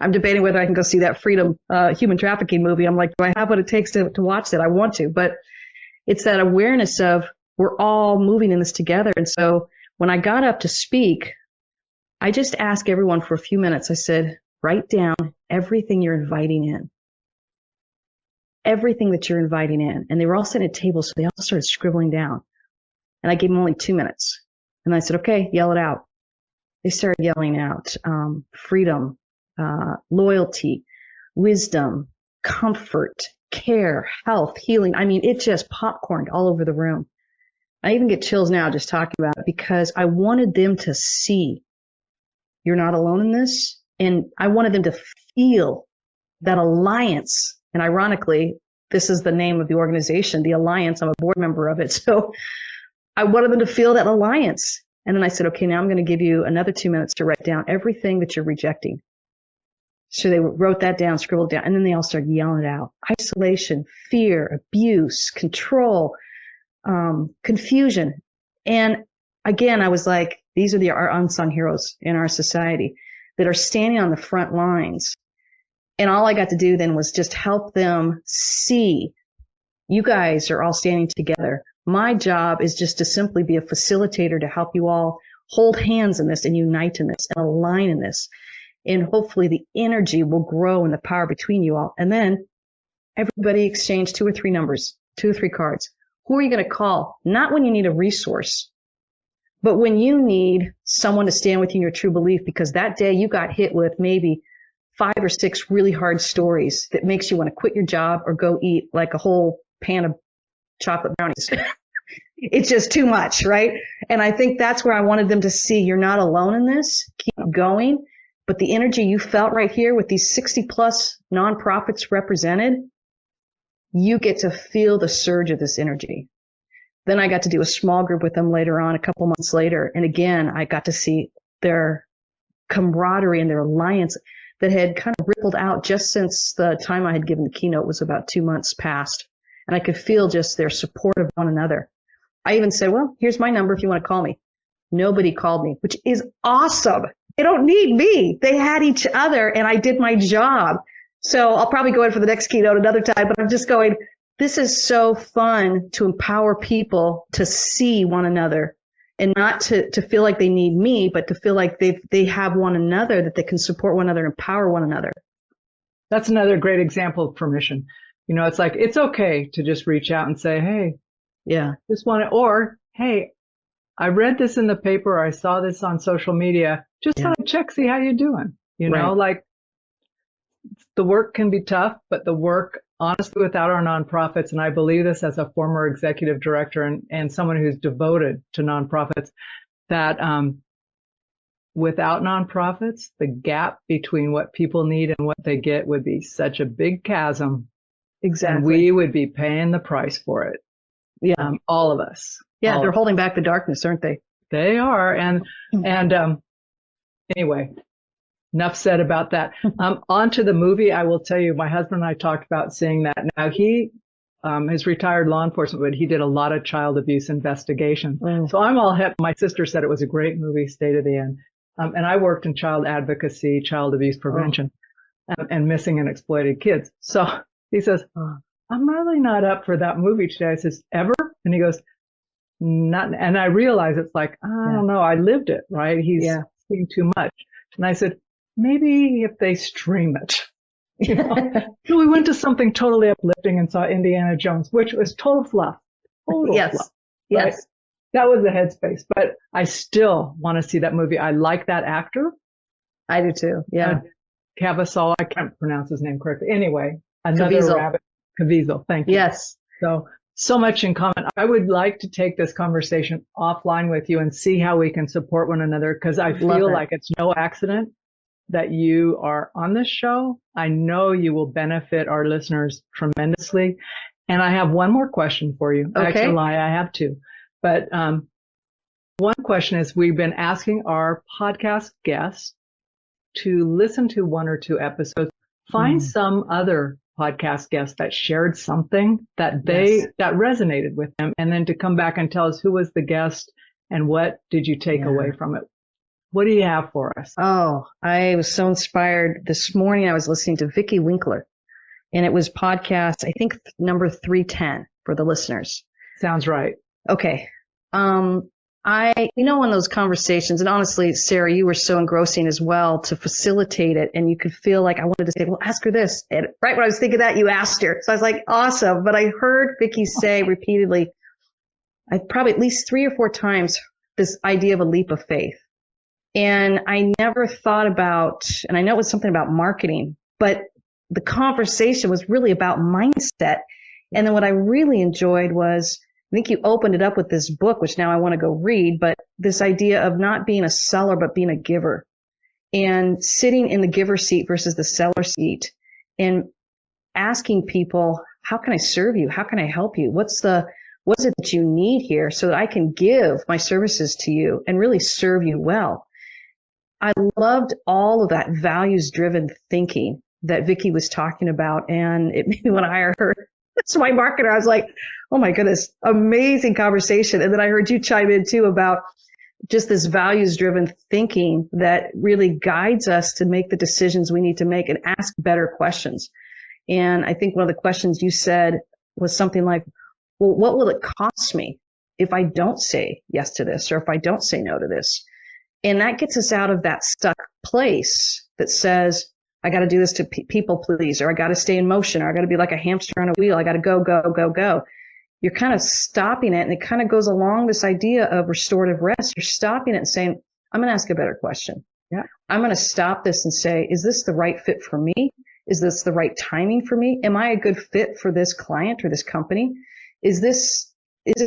I'm debating whether I can go see that Freedom human trafficking movie. I'm like, do I have what it takes to watch that? I want to, but it's that awareness of we're all moving in this together. And so when I got up to speak, I just asked everyone for a few minutes. I said, write down everything you're inviting in. Everything that you're inviting in. And they were all sitting at tables, so they all started scribbling down. And I gave them only 2 minutes. And I said, okay, yell it out. They started yelling out freedom, loyalty, wisdom, comfort, care, health, healing. I mean, it just popcorned all over the room. I even get chills now just talking about it because I wanted them to see you're not alone in this. And I wanted them to feel that alliance. And ironically, this is the name of the organization, the Alliance. I'm a board member of it. So I wanted them to feel that alliance. And then I said, okay, now I'm going to give you another 2 minutes to write down everything that you're rejecting. So they wrote that down, scribbled down, and then they all started yelling it out. Isolation, fear, abuse, control, confusion. And again, I was like, these are our unsung heroes in our society that are standing on the front lines. And all I got to do then was just help them see you guys are all standing together. My job is just to simply be a facilitator to help you all hold hands in this and unite in this and align in this. And hopefully the energy will grow in the power between you all. And then everybody exchange 2 or 3 numbers, 2 or 3 cards. Who are you going to call? Not when you need a resource, but when you need someone to stand with you in your true belief, because that day you got hit with maybe 5 or 6 really hard stories that makes you want to quit your job or go eat like a whole pan of chocolate brownies. It's just too much, right? And I think that's where I wanted them to see you're not alone in this. Keep going. But the energy you felt right here with these 60 plus nonprofits represented, you get to feel the surge of this energy. Then I got to do a small group with them later on, a couple months later. And again, I got to see their camaraderie and their alliance that had kind of rippled out just since the time I had given the keynote was about 2 months past. And I could feel just their support of one another. I even said, well, here's my number if you want to call me. Nobody called me, which is awesome. They don't need me. They had each other and I did my job. So I'll probably go in for the next keynote another time, but I'm just going, this is so fun to empower people to see one another and not to feel like they need me, but to feel like they have one another, that they can support one another, empower one another. That's another great example of permission. You know, it's like, it's okay to just reach out and say, hey, yeah, just want to, or, hey, I read this in the paper, or I saw this on social media. Just want to check, see how you're doing. You know, like the work can be tough, but the work, honestly, without our nonprofits, and I believe this as a former executive director and someone who's devoted to nonprofits, that without nonprofits, the gap between what people need and what they get would be such a big chasm. Exactly. And we would be paying the price for it. Yeah. All of us. Yeah, they're holding back the darkness, aren't they? They are. And anyway, enough said about that. On to the movie. I will tell you, my husband and I talked about seeing that. Now he is retired law enforcement, but he did a lot of child abuse investigations. So I'm all hip. My sister said it was a great movie, State of the End. And I worked in child advocacy, child abuse prevention, and missing and exploited kids. So he says, I'm really not up for that movie today. I says, ever? And he goes, not. And I realize it's like, I don't know. I lived it, right? He's seeing too much. And I said, maybe if they stream it. You know? So we went to something totally uplifting and saw Indiana Jones, which was total fluff. Total fluff. Yes. Right? That was the headspace. But I still want to see that movie. I like that actor. I do too. Yeah. Caviezel. I can't pronounce his name correctly. Anyway, another Caviezel. rabbit. Caviezel. Thank you. Yes. So much in common. I would like to take this conversation offline with you and see how we can support one another, because I feel like it's no accident that you are on this show. I know you will benefit our listeners tremendously. And I have one more question for you. Okay. Actually, I have two. But one question is, we've been asking our podcast guests to listen to one or two episodes, find some other podcast guests that shared something that that resonated with them, and then to come back and tell us who was the guest and what did you take away from it. What do you have for us? Oh, I was so inspired. This morning I was listening to Vicki Winkler, and it was podcast, I think number 310 for the listeners. Sounds right. Okay. In those conversations, and honestly, Sarah, you were so engrossing as well to facilitate it. And you could feel like I wanted to say, well, ask her this. And right when I was thinking that, you asked her. So I was like, awesome. But I heard Vicki say repeatedly, I probably at least 3 or 4 times, this idea of a leap of faith. And I never thought about, and I know it was something about marketing, but the conversation was really about mindset. And then what I really enjoyed was, I think you opened it up with this book, which now I want to go read, but this idea of not being a seller, but being a giver, and sitting in the giver seat versus the seller seat, and asking people, how can I serve you? How can I help you? What is it that you need here so that I can give my services to you and really serve you well? I loved all of that values-driven thinking that Vicki was talking about, and it made me want to hire her as my marketer. I was like, oh my goodness, amazing conversation. And then I heard you chime in too about just this values-driven thinking that really guides us to make the decisions we need to make and ask better questions. And I think one of the questions you said was something like, well, what will it cost me if I don't say yes to this, or if I don't say no to this? And that gets us out of that stuck place that says, I got to do this to people please, or I got to stay in motion, or I got to be like a hamster on a wheel. I got to go, go, go, go. You're kind of stopping it. And it kind of goes along this idea of restorative rest. You're stopping it and saying, I'm going to ask a better question. Yeah. I'm going to stop this and say, is this the right fit for me? Is this the right timing for me? Am I a good fit for this client or this company? Is this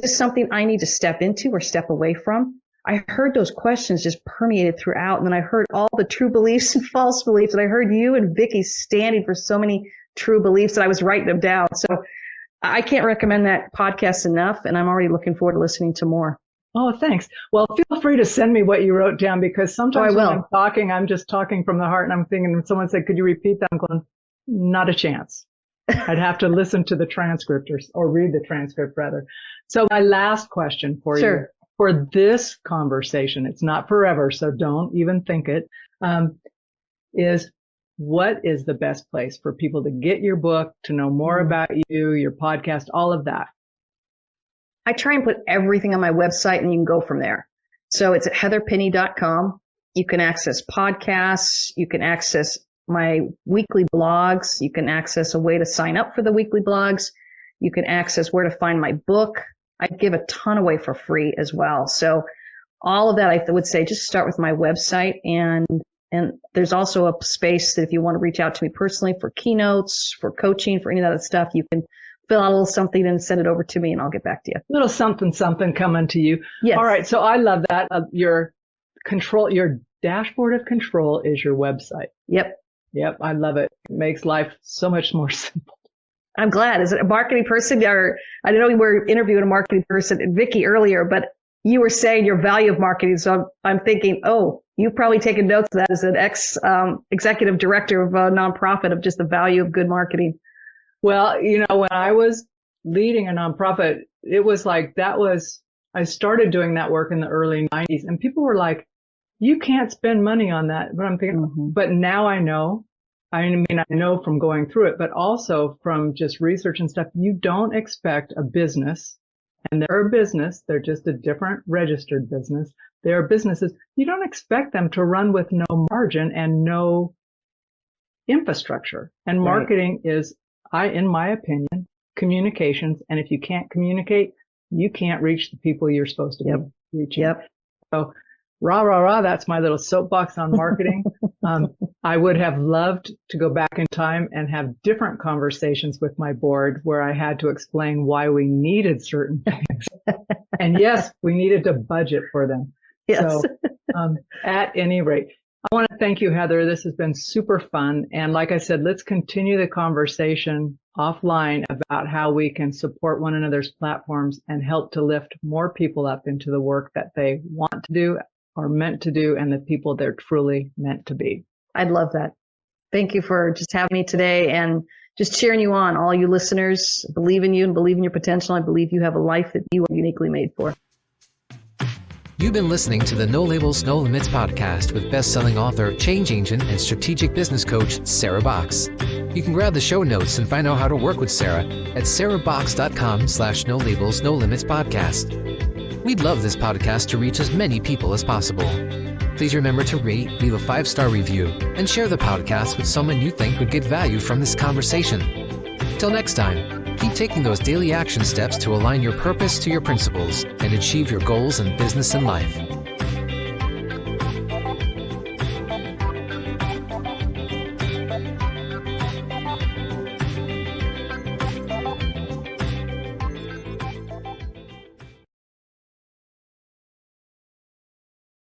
something I need to step into or step away from? I heard those questions just permeated throughout. And then I heard all the true beliefs and false beliefs. And I heard you and Vicki standing for so many true beliefs that I was writing them down. So I can't recommend that podcast enough. And I'm already looking forward to listening to more. Oh, thanks. Well, feel free to send me what you wrote down, because sometimes when I'm talking, I'm just talking from the heart, and I'm thinking, when someone said, could you repeat that? I'm going, not a chance. I'd have to listen to the transcript or read the transcript rather. So my last question for you. For this conversation, it's not forever, so don't even think it, is what is the best place for people to get your book, to know more about you, your podcast, all of that? I try and put everything on my website, and you can go from there. So it's at heatherpenny.com. You can access podcasts. You can access my weekly blogs. You can access a way to sign up for the weekly blogs. You can access where to find my book. I give a ton away for free as well. So all of that, I would say, just start with my website. And there's also a space that if you want to reach out to me personally for keynotes, for coaching, for any of that stuff, you can fill out a little something and send it over to me, and I'll get back to you. Little something coming to you. Yes. All right. So I love that. Your dashboard of control is your website. Yep. I love it. It makes life so much more simple. I'm glad. Is it a marketing person, or I know we were interviewing a marketing person, Vicki, earlier, but you were saying your value of marketing. So I'm thinking, oh, you've probably taken notes of that as an executive director of a nonprofit of just the value of good marketing. Well, when I was leading a nonprofit, it was like I started doing that work in the early 90s, and people were like, you can't spend money on that. But I'm thinking, but now I know. I mean, I know from going through it, but also from just research and stuff, you don't expect a business, and they're a business, they're just a different registered business. They are businesses. You don't expect them to run with no margin and no infrastructure. And marketing is, in my opinion, communications. And if you can't communicate, you can't reach the people you're supposed to be reaching. So rah, rah, rah, that's my little soapbox on marketing. I would have loved to go back in time and have different conversations with my board where I had to explain why we needed certain things. And yes, we needed to budget for them. Yes. So at any rate, I want to thank you, Heather. This has been super fun. And like I said, let's continue the conversation offline about how we can support one another's platforms and help to lift more people up into the work that they want to do, are meant to do, and the people they're truly meant to be. I'd love that. Thank you for just having me today and just cheering you on. All you listeners, believe in you and believe in your potential. I believe you have a life that you are uniquely made for. You've been listening to the No Labels, No Limits podcast with best-selling author, change agent, and strategic business coach, Sarah Box. You can grab the show notes and find out how to work with Sarah at sarahbox.com/No Labels, No Limits podcast. We'd love this podcast to reach as many people as possible. Please remember to rate, leave a 5-star review, and share the podcast with someone you think would get value from this conversation. Till next time, keep taking those daily action steps to align your purpose to your principles and achieve your goals in business and life.